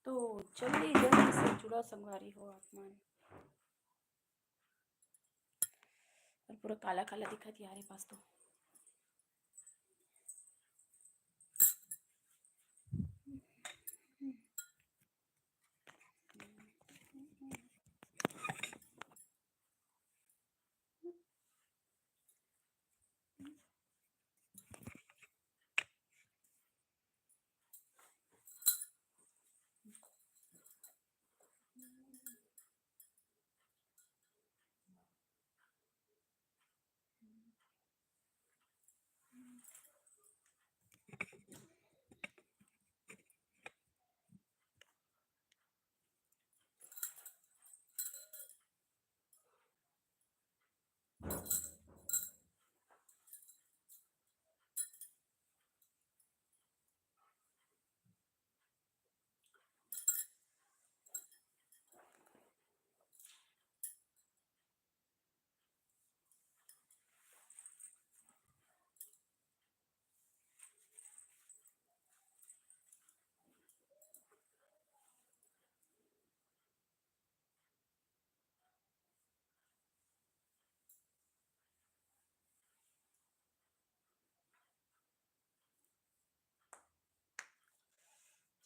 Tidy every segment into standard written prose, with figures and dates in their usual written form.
तो जल्दी जल्दी से जुड़ा संगवारी हो आप मन। और पूरा काला काला दिखत यार पास तो।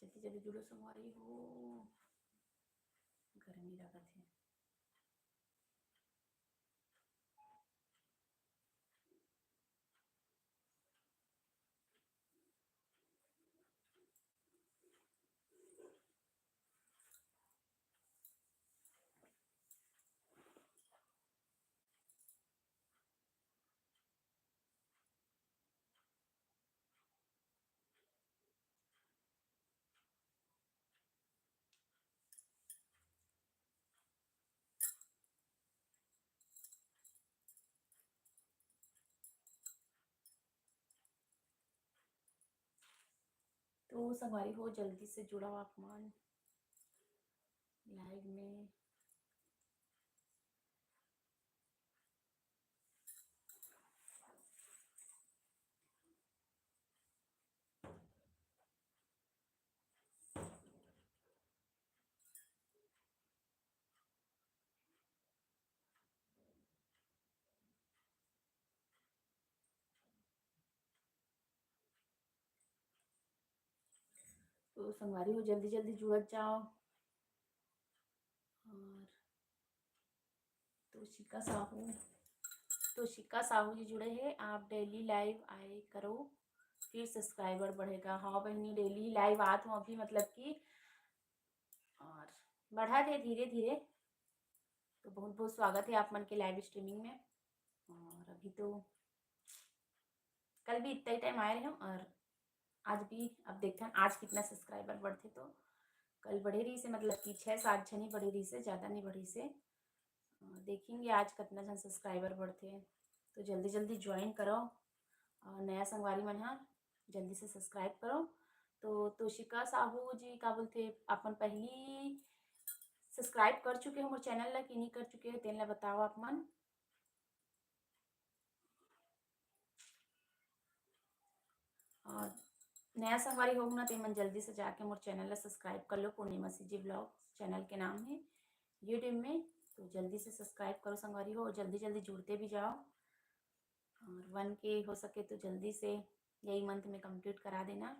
जल्दी जल्दी जुड़ो संगवारी हो, गर्मी लगत है। तो संगवारी हो जल्दी से जुड़ो आप मन लाइव में। तो संगवारी हो जल्दी जल्दी जुड़त जाओ। और तो शिका साहू जी जुड़े हैं। आप डेली लाइव आए करो, फिर सब्सक्राइबर बढ़ेगा। हाँ बहनी डेली लाइव आत हूँ अभी, मतलब कि और बढ़ा थे धीरे धीरे। तो बहुत बहुत स्वागत है आप मन के लाइव स्ट्रीमिंग में। और अभी तो कल भी इतना ही टाइम आए रहे हम, और आज भी अब देखते हैं आज कितना सब्सक्राइबर बढ़ते। तो कल बढ़े रही से, मतलब कि 6-7 जन ही बढ़े रही से, ज़्यादा नहीं बढ़ी से। देखेंगे आज कितना जन सब्सक्राइबर बढ़ते हैं। तो जल्दी जल्दी ज्वाइन करो, और नया संगवारी मन हाँ जल्दी से सब्सक्राइब करो। तो तोशिका साहू जी का बोलते अपन पहली सब्सक्राइब कर चुके हो मोर चैनल ला कि नहीं कर चुके हो, तेन ला बताओ आप मन। और नया संगवारी होगा ना तो मन जल्दी से जाके मोर चैनल ला सब्सक्राइब कर लो। पूर्णिमा सीजी ब्लॉग चैनल के नाम है यूट्यूब में। तो जल्दी से सब्सक्राइब करो संगवारी हो, और जल्दी जल्दी जुड़ते भी जाओ। और 1K हो सके तो जल्दी से यही मंथ में कंप्लीट करा देना।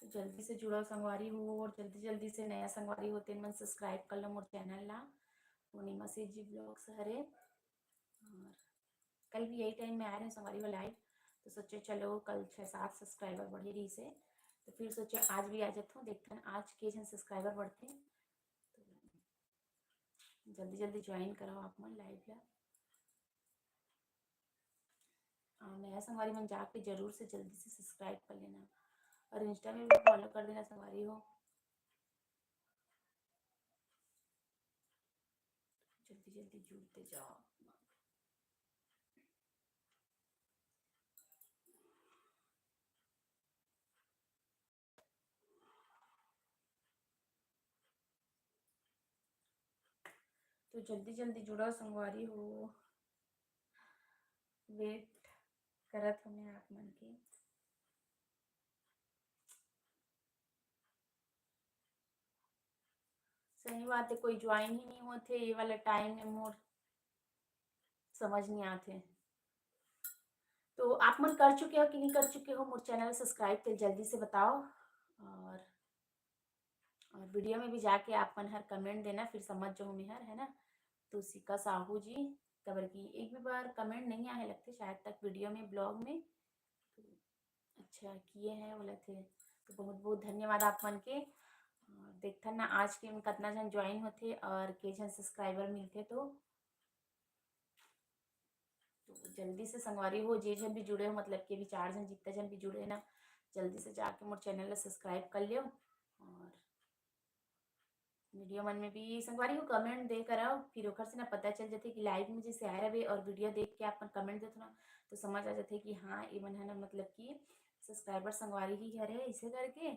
तो जल्दी से जुड़ो संगवारी हो, और जल्दी जल्दी से नया संगवारी होते मन सब्सक्राइब कर लो मोर चैनल ला पूर्णिमा सीजी ब्लॉग्स हरे। और कल भी यही टाइम में आ रहे हैं संगवारी वाला लाइव। तो सोचे चलो कल 6-7 सब्सक्राइबर बढ़े रही से, तो फिर सोचे आज भी आ जाता हूँ, देखते हैं आज के जन सब्सक्राइबर बढ़ते हैं। तो जल्दी जल्दी ज्वाइन करो आप मन लाइव ला। नया संगवारी मन जाके जरूर से जल्दी से सब्सक्राइब कर लेना, और इंस्टा में भी फॉलो कर देना संगवारी हो। जल्दी जल्दी जुड़ते जाओ। तो जल्दी जल्दी जुड़ो संगवारी हो, वेट करत हमें आप मन के। सही बात है, कोई ज्वाइन ही नहीं होते ये वाला टाइम में मोर समझ नहीं आते। तो आप मन कर चुके हो कि नहीं कर चुके हो मोर चैनल सब्सक्राइब तो जल्दी से बताओ। और वीडियो में भी जाके आप मन हर कमेंट देना, फिर समझ जाओ मेहर है ना। तो सिका साहू जी कबर की एक भी बार कमेंट नहीं आए लगते शायद तक वीडियो में ब्लॉग में। तो अच्छा किए हैं बोले थे, तो बहुत बहुत धन्यवाद आप मन के। देखता ना आज के में कितना जन ज्वाइन होते और के जन सब्सक्राइबर मिलते। तो जल्दी से संगवारी हो जे जन भी जुड़े हो, मतलब कि भी 4 जन जितने जन भी जुड़े ना, जल्दी से जाके मोर चैनल ला सब्सक्राइब कर लियो। और वीडियो मन में भी संगवारी हो कमेंट दे कर आओ, फिर ओखर से ना पता चल जाते कि लाइव में जैसे आए रहे और वीडियो देख के आप कमेंट देते ना, तो समझ आ जाते कि हाँ ये मन है ना, मतलब कि सब्सक्राइबर संगवारी ही है ऐसे करके।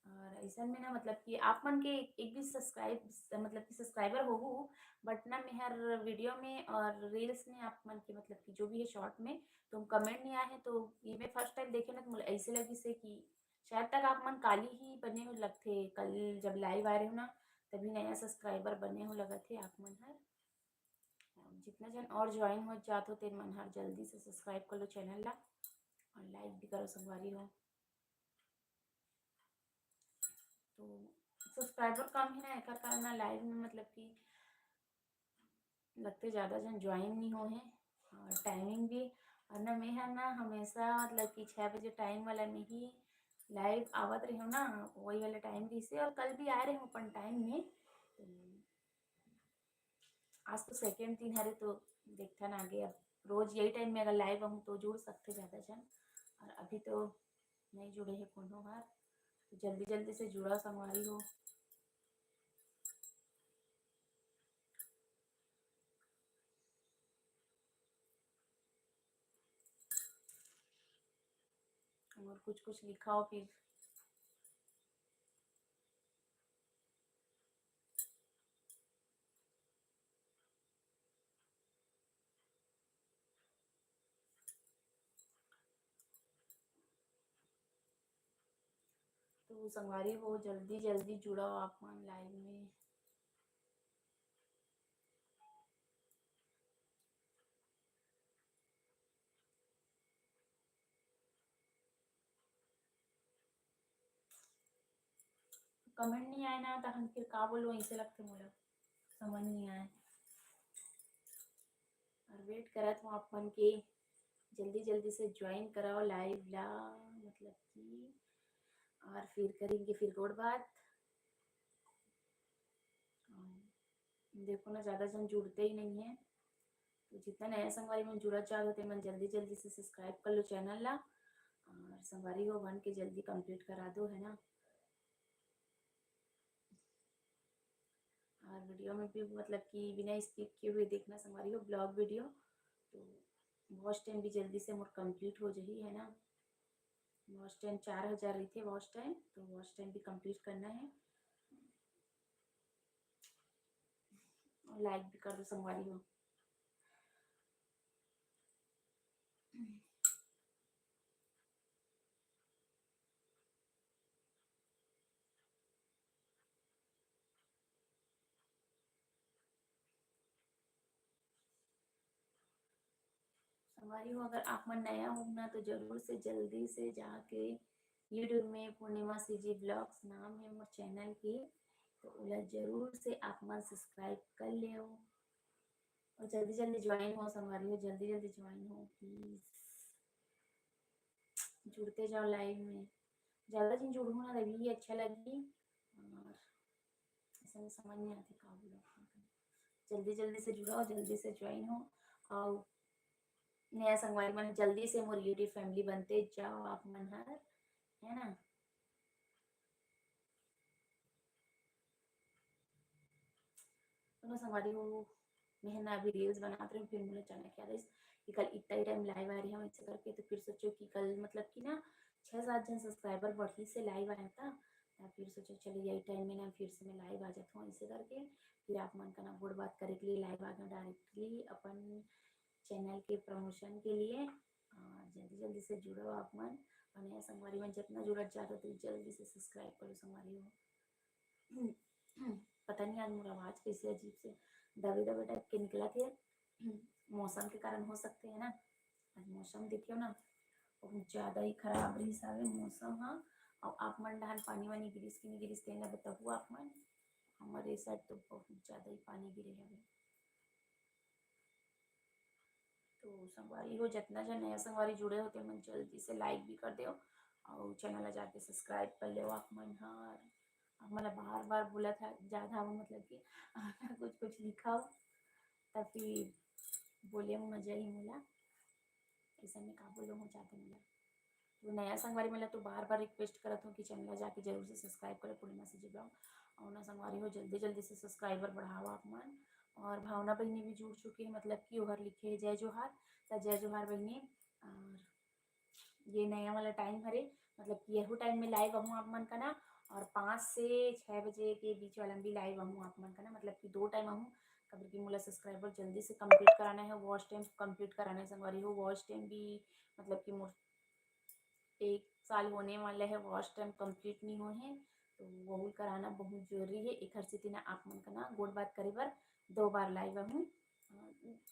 और ऐसा में ना मतलब कि आप मन के एक भी सब्सक्राइब मतलब कि सब्सक्राइबर हो, बट ना मैं हर वीडियो में और रील्स में आप मन के मतलब कि जो भी है शॉर्ट में तुम कमेंट नहीं आए हैं। तो ये मैं फर्स्ट टाइम देखे ना, तो मुझे ऐसे लगी से कि शायद तक आप मन काली ही बने हुए लगते कल जब लाइव आ रहे हो ना, तभी नया सब्सक्राइबर बने हो लगा थे आप मन हर। जितना जन और ज्वाइन हो जाते हो तेन मन हर जल्दी से सब्सक्राइब कर लो चैनल ला और लाइक भी करो संगवारी हो। तो सब्सक्राइबर कम है ना, एक कारण ना लाइव में मतलब कि लगते ज़्यादा जन ज्वाइन नहीं हो हैं। और टाइमिंग भी, और ना मैं है ना हमेशा मतलब कि 6 बजे टाइम वाला में ही लाइव आवत रही हूँ ना, वही वाला टाइम भी से, और कल भी आ रहे हूँ अपन टाइम में। तो आज तो सेकेंड दिन हरे, तो देखता ना आगे अब रोज यही टाइम में अगर लाइव हूँ तो जुड़ सकते ज़्यादा जन। और अभी तो नहीं जुड़े हैं कोनो हार, तो जल्दी जल्दी से जुड़ा संगवारी हो। और कुछ कुछ लिखा हो फिर। तो संगवारी हो जल्दी जल्दी जुड़ाओ आप मन लाइव में। कमेंट नहीं आए ना तो हम फिर का बोलो, ऐसे लगते मुझे समझ नहीं आए। और वेट करत हूँ आप मन के जल्दी जल्दी से ज्वाइन कराओ लाइव ला, मतलब कि और फिर करेंगे फिर रोड बात। देखो ना ज़्यादा जन जुड़ते ही नहीं है, तो जितना नया संगवारी में जुड़ा चाहो तो मन जल्दी जल्दी से सब्सक्राइब कर लो चैनल ला। और संगवारी हो बन के जल्दी कंप्लीट करा दो है ना। और वीडियो में भी मतलब कि बिना स्किप किए हुए देखना संगवारी हो ब्लॉग वीडियो। तो वॉच टाइम भी जल्दी से मोर कंप्लीट हो जाही है ना। वॉच टाइम 4000 रही थे वॉच टाइम, तो वॉच टाइम भी कंप्लीट करना है। और लाइक भी कर दो संगवारी हो। संगवारी हो अगर आप मन नया हो ना, तो जरूर से जल्दी से जाके यूट्यूब में पूर्णिमा सीजी ब्लॉग्स नाम है मोर चैनल के, तो ओला जरूर से आप मन सब्सक्राइब कर ले। और जल्दी जल्दी ज्वाइन हो संगवारी हो, जल्दी जल्दी ज्वाइन हो प्लीज। जुड़ते जाओ लाइव में, ज़्यादा दिन जुड़ूँ ना तभी अच्छा लगी। और ऐसा में समझ नहीं आती का बोलो। जल्दी जल्दी से जुड़ाओ, जल्दी से ज्वाइन हो। और नया संगवारी मन जल्दी से मोर यूट्यूब फैमिली बनते जाओ आप मन हर है ना। तो संगवारी हो मैं ना अभी रील्स बनाते रही, फिर मुझे अचानक याद आई कि कल इतना ही टाइम लाइव आ रही हूँ ऐसे करके। तो फिर सोचो कि कल मतलब कि ना 6-7 जन सब्सक्राइबर बढ़ी से लाइव आया था। फिर सोचा चलो यही टाइम में ना फिर से मैं लाइव आ जाता हूँ ऐसे करके। फिर आप मन का ना गुड़ बात करे के लिए लाइव आ गया डायरेक्टली अपन चैनल के प्रमोशन के लिए। जल्दी जल्दी से जुड़ो आप मन, और नया संगवारी मन जितना जुड़त जाता तो जल्दी से सब्सक्राइब करो संगवारी हो। पता नहीं आज मेरा आवाज़ कैसे अजीब से दबे दबे टाइप के निकला थे। मौसम के कारण हो सकते हैं ना। आज मौसम देखियो ना बहुत ज़्यादा ही खराब रही सारे मौसम। हाँ, और आप मन डहान पानी वानी गिरिस कि नहीं गिरिस तेला बताबू आप मन। हमारे साइड तो बहुत ज़्यादा ही पानी गिरे है। तो संगवारी हो जितना जन नया संगवारी जुड़े होते मन जल्दी से लाइक भी कर दो और चैनल जाके सब्सक्राइब कर लो आप मन। हाँ, हमारा बार बार बोला था ज़्यादा हो मतलब कि कुछ कुछ लिखा हो तब फिर बोले मजा ही मिला। ऐसा में का बोलो हो जाते मिला। तो नया संगवारी मिला तो बार बार रिक्वेस्ट करत हूँ कि चैनल जाके जरूर से सब्सक्राइब करो, पूर्णिमा से जुड़ाओ और ना संगवारी हो जल्दी जल्दी से सब्सक्राइबर बढ़ाओ आप मन। और भावना बहनी भी जुड़ चुकी है, मतलब कि ओहर लिखे है जय जोहार। तो जय जोहार बहनी। और ये नया वाला टाइम हरे, मतलब कि यही टाइम में लाइव आहूँ आप मन का ना। और 5 से 6 बजे के बीच वाला में भी लाइव आहूँ आप मन का ना, मतलब कि 2 टाइम आहूँ। कबर की मोला सब्सक्राइबर जल्दी से कंप्लीट कराना है, वॉच टाइम कंप्लीट कराना है संगवारी हो। वॉच टाइम भी मतलब कि मोर 1 साल होने वाला है, वॉच टाइम कंप्लीट नहीं हुए हैं। तो वो कराना बहुत जरूरी है। एक हर सिटी ना आप मन का ना गोड़ बात करे बर 2 बार लाइव आहूँ।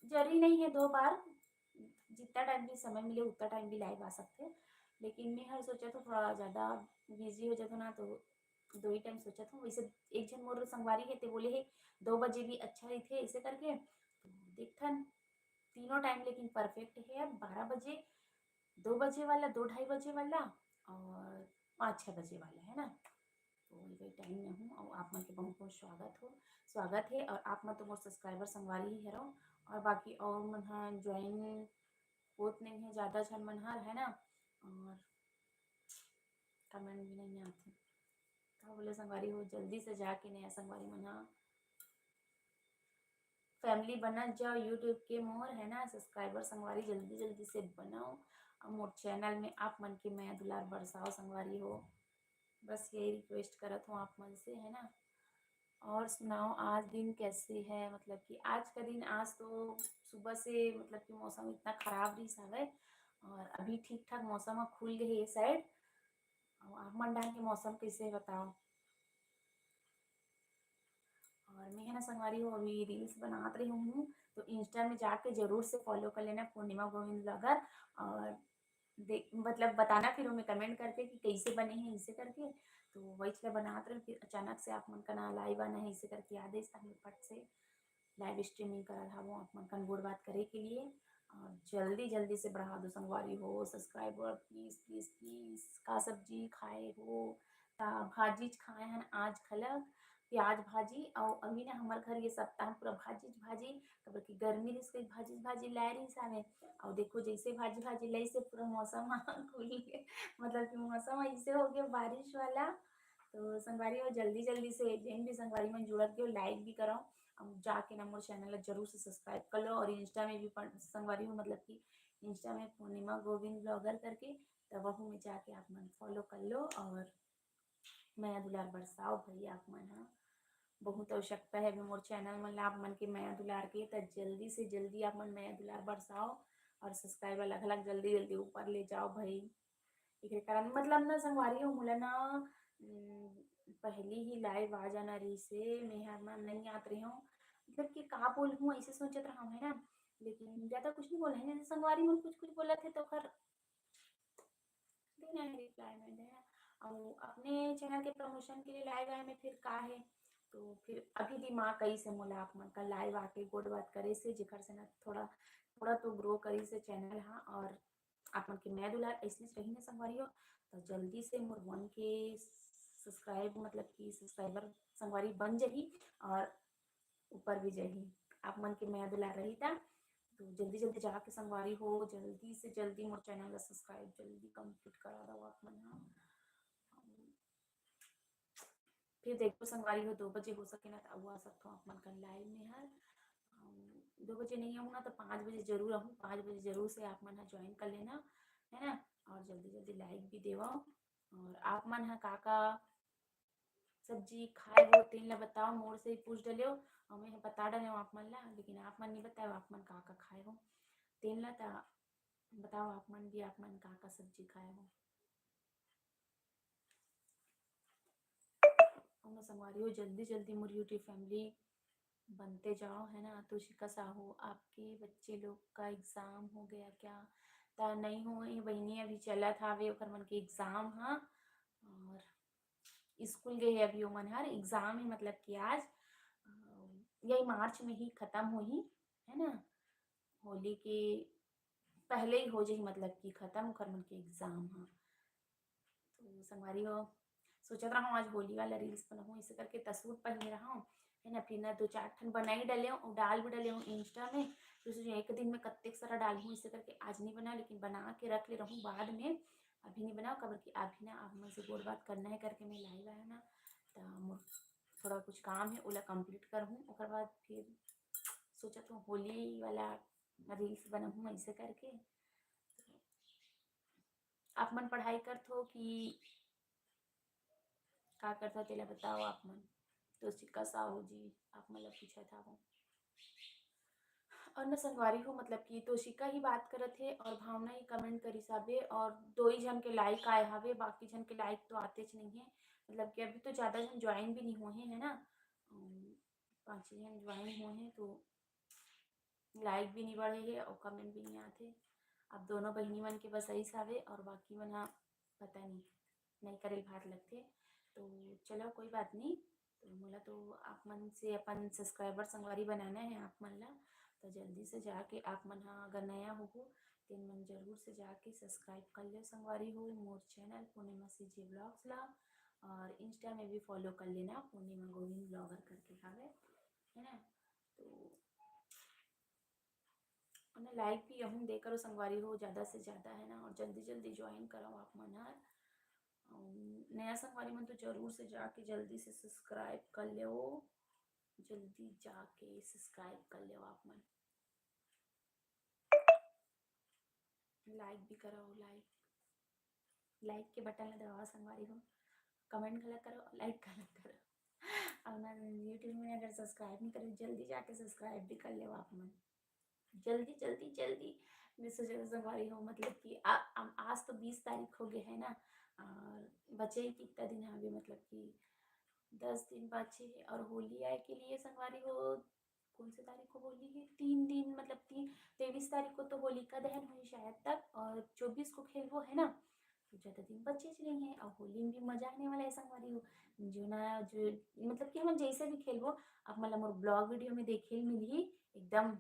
जरूरी नहीं है 2 बार, जितना टाइम भी समय मिले उतना टाइम भी लाइव आ सकते हैं। लेकिन मैं हर सोचा तो थोड़ा ज़्यादा बिजी हो जाता ना, तो 2 ही टाइम सोचा था। वैसे एक जन मोर संगवारी है ते बोले है 2 बजे भी अच्छा ही थे ऐसे करके। तो देखथन तीनों टाइम लेकिन परफेक्ट है। अब 12 बजे, 2 बजे वाला, 2 ढाई बजे वाला और 5-6 बजे वाला है ना। तो वही टाइम में हूँ और आप मन के बहुत बहुत स्वागत है। और आप मन तो मोर सब्सक्राइबर संगवारी ही हरो, और बाकी और मन हा ज्वाइन होत नहीं है ज़्यादा झन मन हर है ना। और कमेंट भी नहीं आते। का बोले संगवारी हो जल्दी से जाके नया संगवारी मन हा फैमिली बनत जाओ यूट्यूब के मोर है ना। सब्सक्राइबर संगवारी जल्दी जल्दी से बनाओ और मोर चैनल में आप मन के मैं दुलार बरसाओ संगवारी हो। बस यही रिक्वेस्ट करत हूँ आप मन से है ना। और सुनाओ आज दिन कैसे है, मतलब कि आज का दिन, आज तो सुबह से मतलब कि मौसम इतना खराब रही सावे और अभी ठीक ठाक मौसम खुल गए ये साइड। और आप मन डाल के मौसम कैसे है बताओ। और मैं है ना संगवारी हूँ अभी रील्स बनात रही हूँ, तो इंस्टा में जाके जरूर से फॉलो कर लेना पूर्णिमा गोविंद ब्लॉगर। और देख मतलब बताना फिर हमें कमेंट करके कि कैसे बने हैं इसे करके। तो वही चला बनाते रहे, फिर अचानक से आप मन का ना लाइव आना है इसे करके आदेश था फट से लाइव स्ट्रीमिंग करा था वो आप मन का गोड़ बात करे के लिए। और जल्दी जल्दी से बढ़ा दो संगवारी हो सब्सक्राइबर, प्लीज़ प्लीज़ प्लीज़। का सब्जी खाए हो ता भाजी खाए हैं आज खलक प्याज भाजी। और अभी ना हमारे घर ये सप्ताह पूरा भाजी भाजी, कबर की गर्मी रिस भाजी भाजी ला रही सामे। और देखो जैसे भाजी भाजी लाई से पूरा मौसम खुल गया, मतलब कि मौसम ऐसे हो गया बारिश वाला। तो संगवारी हो जल्दी जल्दी से जैन भी संगवारी में जुड़त गयो लाइक भी करो। अब जाके ना मोर चैनल जरूर से सब्सक्राइब कर लो। और इंस्टा में भी संगवारी हो मतलब कि इंस्टा में पूर्णिमा गोविंद ब्लॉगर करके, तब वह में जाके आप मन फॉलो कर लो और मैं दुलार बरसाओ भैया आप मन। हाँ, बहुत आवश्यकता है मोर चैनल में आप मन के मैं दुलार के, तो जल्दी से जल्दी आप मन मैं दुलार बरसाओ और सब्सक्राइब अलग अलग जल्दी जल्दी ऊपर ले जाओ भाई। एक कारण मतलब ना संगवारी हो मोला ना पहली ही लाइव आ जाना रही से मैं हर मन नहीं आत रही हूँ, मतलब कि का बोल हूँ ऐसे सोचत रहा हूँ है ना। लेकिन ज़्यादा कुछ नहीं बोला है, जैसे संगवारी में कुछ कुछ बोला थे तो खैर देना है रिप्लाई में देना। और अपने चैनल के प्रमोशन के लिए लाइव आए में फिर का है। तो फिर अभी दिमाग कई से मोला आप मन का लाइव आके गोड़ बात करे से जेकर से ना थोड़ा थोड़ा तो ग्रो करी से चैनल। हाँ, और आप मन के मैं दुलार ऐसे रही ना संगवारी हो, तो जल्दी से मोर 1K सब्सक्राइब मतलब कि सब्सक्राइबर संगवारी बन जाही और ऊपर भी जाही। आप मन के मैं दुलार रही था। तो जल्दी जल्दी जाके संगवारी हो जल्दी से जल्दी मोर चैनल ला सब्सक्राइब जल्दी कंप्लीट करा दो आप मन। हाँ, फिर देखो संगवारी हो 2 बजे हो सके ना तो आ सकता हूँ आप मन का लाइव में हर। 2 बजे नहीं आऊँ ना तो 5 बजे जरूर आऊँ, 5 बजे जरूर से आप मन ज्वाइन कर लेना है ना। और जल्दी जल्दी लाइक भी देवा। और आप मन काका सब्जी खाए हो तेन ला बताओ, मोर से ही पूछ डले हो और मैं बता डले हो आप मन ला, लेकिन आप मन नहीं बताओ आप मन का खाए हो तेन ला। ता बताओ आप मन भी, आप मन का सब्जी खाए हो। और मैं संगवारी हो जल्दी जल्दी मोर यूट्यूब फैमिली बनते जाओ, है ना। तो शिका साहू आपके बच्चे लोग का एग्ज़ाम हो गया क्या? ता नहीं हो ये बहनी, अभी चला था वे ओकर मन के एग्ज़ाम हाँ, और स्कूल गए अभी वो मन हर एग्ज़ाम है, मतलब कि आज यही मार्च में ही ख़त्म होही, है ना। होली के पहले ही हो जाही, मतलब कि ख़त्म ओकर मन के एग्ज़ाम हाँ। तो संगवारी हो सोचत रहा हूँ आज होली वाला रील्स बनाऊँ, इसे करके तसूट पहने रहा हूँ, है ना। फिर ना 2-4 ठन बनाई डले हूँ और डाल भी डले हूँ इंस्टा में। तो सोचे एक दिन में कत्तेक सारा डालूँ, इसे करके आज नहीं बना, लेकिन बना के रख ले रहूँ बाद में। अभी नहीं बनाओ कबर की अभी ना आप मुझसे गोड़ बात करना है करके मैं लाई है ना। तो मोर थोड़ा कुछ काम है ओला कंप्लीट करहूँ, ओकर बाद फिर सोचत हूँ होली वाला रील्स बनाऊँ ऐसे करके। आप मन पढ़ाई करत हो कि का करता तेला बताओ आप मन। तो सिक्का साहू जी आप मतलब पूछा था वो। और न संगवारी हो मतलब कि तोशिका ही बात करत हे और भावना ही कमेंट करी साबे, और 2 ही जन के लाइक आए हवे, बाकी जन के लाइक तो आतेच नहीं है। मतलब कि अभी तो ज़्यादा जन ज्वाइन भी नहीं हुए हैं, है ना। 5 जन ज्वाइन हुए हैं तो लाइक भी नहीं बढ़े है और कमेंट भी नहीं आते। अब दोनों बहनी मन के बस ऐसा हवे और बाकी मन हाँ पता नहीं करे भार लगथे। तो चलो कोई बात नहीं। तो मोला तो आप मन से अपन सब्सक्राइबर संगवारी बनाना है आप मन ला। तो जल्दी से जाके आप मन हाँ अगर नया हो तेन मन जरूर से जाके सब्सक्राइब कर लो संगवारी हो मोर चैनल पूर्णिमा सीजे ब्लॉग्स ला। और इंस्टा में भी फॉलो कर लेना पूर्णिमा गोविंद ब्लॉगर करके हावे, है ना। तो उन्हें लाइक भी यहूँ दे करो संगवारी हो ज़्यादा से ज़्यादा, है ना। और जल्दी जल्दी ज्वाइन करो आप मन हर। नया संगवारी मन तो जरूर से जाके जल्दी से सब्सक्राइब कर लो, जल्दी जाके सब्सक्राइब कर लो आप मन। लाइक भी करो, लाइक के बटन ला दबाओ संगवारी हो, कमेंट गलत करो, लाइक गलत करो। और मैं यूट्यूब में अगर सब्सक्राइब नहीं करो जल्दी जाके सब्सक्राइब भी कर लो आप मन, जल्दी जल्दी जल्दी। मैं सोचा संगवारी हो मतलब कि आज तो 20 तारीख हो गए है ना, और बचे ही कितना दिन है अभी, मतलब कि 10 दिन बचे है। और होली आए के लिए संगवारी हो कौन से तारीख को होली है, 3 दिन मतलब 23 तारीख को तो होलिका दहन हुई शायद तक, और 24 को खेलबो, है ना। तो ज़्यादा दिन बचे नहीं है और होली में भी मजा आने वाला है संगवारी हो। जो ना जो मतलब कि हम जैसे भी खेलबो अब मतलब मोर ब्लॉग वीडियो में देखे मिली एकदम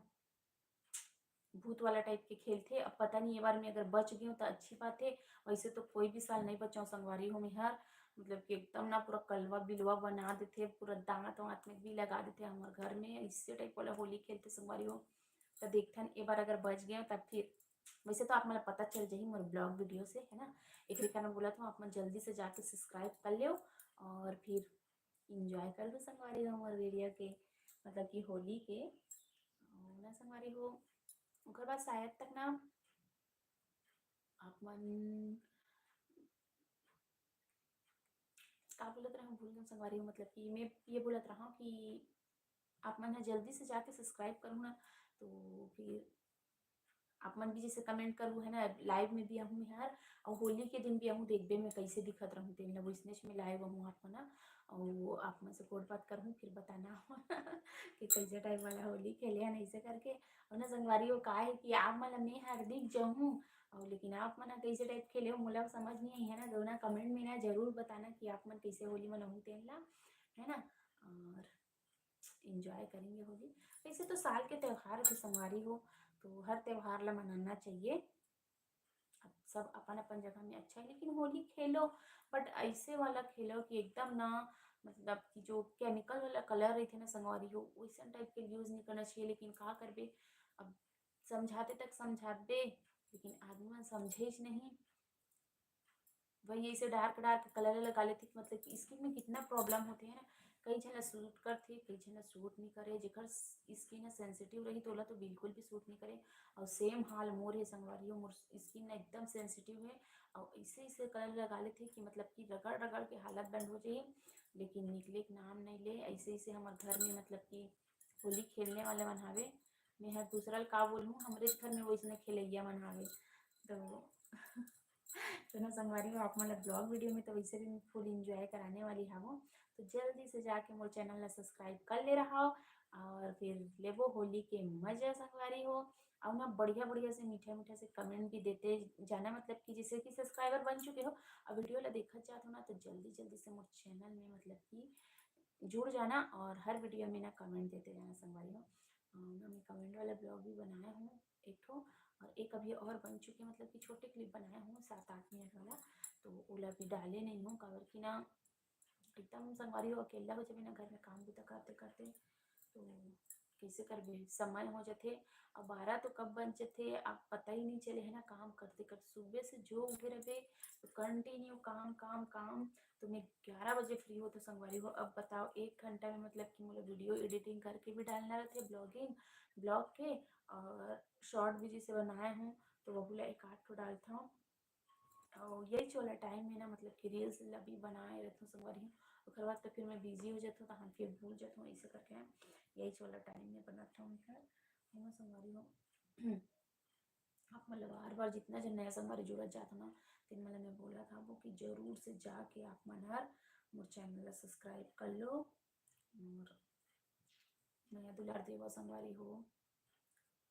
भूत वाला टाइप के खेल थे। अब पता नहीं ये बार में अगर बच गई हूँ तो अच्छी बात है, वैसे तो कोई भी साल नहीं बचाऊँ संगवारी हूँ मेहर। मतलब कि एकदम ना पूरा कलवा बिलवा बना देते, पूरा दांत वाँत में भी लगा देते हमारे घर में, इससे टाइप वाला होली खेलते संगवारी हो। तो देखथन एक बार अगर बच गए तब फिर वैसे तो आप मतलब पता चल जाही मोर ब्लॉग वीडियो से, है ना। एक कारण बोला था आप जल्दी से जाके सब्सक्राइब कर लो और फिर इंजॉय कर लो संगवारी हो मोर वीडियो के, मतलब कि होली के ना संगवारी हो। ओकर बाद शायद तक ना आप मन का बोलत रहा भूल गए संगवारी हो, मतलब कि मैं ये बोलत रहा कि आप मन जल्दी से जाके सब्सक्राइब करूँ ना, तो फिर आप मन भी जैसे कमेंट करूँ, है ना। लाइव में भी आहूँ यार, और होली के दिन भी आहूँ देखबे मैं कैसे दिखत रहूँ तेन ला वैसने में लाइव आहूँ आप मन, और आप मन से कोट बात करूँ फिर बताना कि कैसे टाइप वाला होली खेले हैं ऐसे करके। और ना संगवारी हो का है कि आप मन मैं हार्दिक जाऊँ, और लेकिन आप मन कैसे टाइप खेले हो मोला समझ नहीं आई, है ना। दोनों कमेंट में ना जरूर बताना कि आप मन कैसे होली मनाऊँ तेन ला, है ना। और इंजॉय करेंगे होली। वैसे तो साल के त्यौहार की संगवारी हो, तो हर त्यौहार ला मनाना चाहिए। अब सब अपन अपन जगह में अच्छा है, लेकिन होली खेलो बट ऐसे वाला खेलो कि एकदम ना, मतलब कि जो केमिकल वाला कलर रहते ना संगवारी हो वैसा टाइप के यूज़ नहीं करना चाहिए। लेकिन का करबे, अब समझाते तक समझाबे लेकिन आदमी मन समझे नहीं। वही ऐसे डार्क डार्क कलर लगा लेते, मतलब कि स्किन में कितना प्रॉब्लम होते हैं ना। कई जन सूट करते कई जन सूट नहीं करे, जेकर स्किन सेंसिटिव रही तो ओला तो बिल्कुल भी सूट नहीं करे। और सेम हाल मोर है संगवारी हो, मोर स्किन एकदम सेंसिटिव है और ऐसे ऐसे कलर लगा लेते कि मतलब कि रगड़ रगड़ के हालत बंद हो जाए। लेकिन निकले के नाम नहीं ले। ऐसे ऐसे हमारे घर में मतलब कि होली खेलने वाले मन हावे। मैं हर दूसरा का बोलूँ, हमारे घर में वैसने खेलैया मन हावे। तो तो ना संगवारी हो, आप मतलब ब्लॉग वीडियो में तो वैसे भी फुल इंजॉय कराने वाली हूँ। तो जल्दी से जाके मोर चैनल ला सब्सक्राइब कर ले रहा हो और फिर लेबो होली के मजा संगवारी हो। और ना बढ़िया बढ़िया से मीठा मीठा से कमेंट भी देते जाना, मतलब कि जैसे कि सब्सक्राइबर बन चुके हो और वीडियो ला देखा चाहते हो ना, तो जल्दी जल्दी से मोर चैनल में मतलब कि जुड़ जाना और हर वीडियो में ना कमेंट देते जाना संगवारी हो। ना मैं कमेंट वाला ब्लॉग भी बनाया हूँ एक ठो, और एक अभी और बन चुके, मतलब कि छोटे क्लिप बनाया हूँ 7-8 मिनट वाला। तो ओला भी डाले नहीं हूँ काबर कि ना एकदम संगवारी हो अकेला हो जब ना घर में काम भी तो करते करते, तो कैसे करबे, समय हो जाते और 12 तो कब बन जाते आप पता ही नहीं चले है ना। काम करते करते सुबह से जो उठे रहे तो कंटिन्यू काम काम काम। तो मैं 11 बजे फ्री हो तो संगवारी हो, अब बताओ 1 घंटा में मतलब कि मुझे वीडियो एडिटिंग करके भी डालना रहते ब्लॉग के, और शॉर्ट भी जैसे बनाए हूँ तो वो बोला 1-8 ठो डालता हूँ। और यही चला टाइम में ना, मतलब कि रील्स भी बनाए रहती हूँ संगवारी। उसके बाद तो फिर मैं बिजी हो जाती हूँ तो हम फिर भूल जाती हूँ, ऐसे करके यही चला टाइम में बनाता हूँ खैर है संगवारी हो। आप मतलब बार बार जितना जन नया संगवारी जुड़ा जाता ना, तो मतलब मैं बोला था वो कि जरूर से जाके आप मनहर मोर चैनल सब्सक्राइब कर लो और नया दुलार देवा संगवारी हो।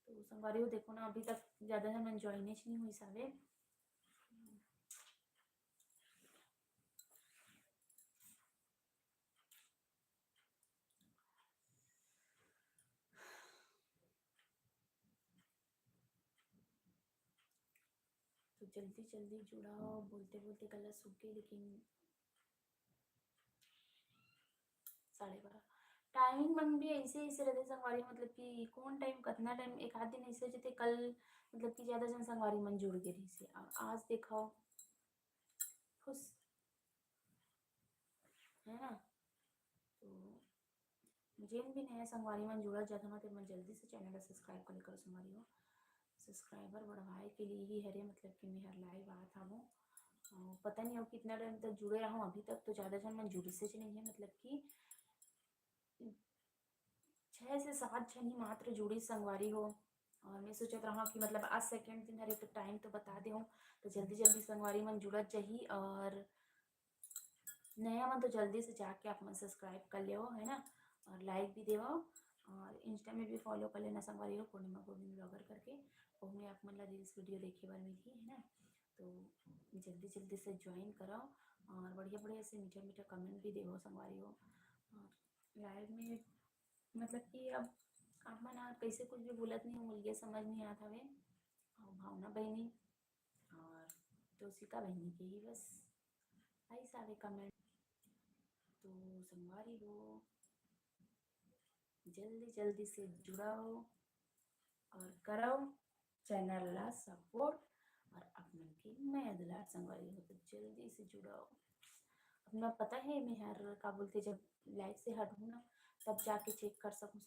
तो संगवारी हो देखो ना, अभी तक ज़्यादा जन ज्वाइन नहीं हुई सारे। तो जल्दी जल्दी जुड़ाओ, बोलते बोलते गला सूख गई, लेकिन 12:30 टाइमिंग मन भी ऐसे ऐसे रहते संगवारी, मतलब कि कौन टाइम कितना टाइम, एक आध दिन ऐसे जते कल मतलब कि ज़्यादा जन संगवारी मन जुड़ गए रही से, आज देखो खुश है ना। तो जिन भी नया संगवारी मन जुड़ा जाता ना, तो मैं जल्दी से चैनल सब्सक्राइब कर करो संगवारी हो। सब्सक्राइबर बढ़वाए के लिए ही हरे, मतलब कि मैं हर लाइव आता हूँ। पता नहीं हो कितना टाइम तक जुड़े रहा हूँ, अभी तक तो ज़्यादा जन मन जुड़ी से नहीं है, मतलब कि 6 से 7 जन ही मात्र जुड़ी संगवारी हो। और मैं सोचत रहा कि मतलब आज सेकेंड दिन हरे तो टाइम तो बता दे हूँ, तो जल्दी जल्दी संगवारी मन जुड़त जाही। और नया मन तो जल्दी से जाके आप मन सब्सक्राइब कर ले है ना, और लाइक भी देव, और इंस्टा में भी फॉलो कर लेना संगवारी हो, पूर्णिमा गोविंद ब्लॉगर करके। उसमें आप मन रील्स वीडियो देखे बार मिली है ना। तो जल्दी जल्दी से ज्वाइन कराओ और बढ़िया बढ़िया से मीठा मीठा कमेंट भी देवो संगवारी हो। और लाइव में मतलब कि अब आप मन कैसे कुछ भी बोलत नहीं हो, मुझे समझ नहीं आता हवे। और भावना बहनी और तोशिका बहनी के ही बस ऐसा वे कमेंट। तो संगवारी हो जल्दी जल्दी से जुड़ाओ और करो चैनल ला सपोर्ट, और अपने की नया दुलार संगवारी हो तो जल्दी से जुड़ाओ। अपना पता है मैं हर का बोलते जब लाइव से हटूँ ना, तब जाके चेक कर सकूँ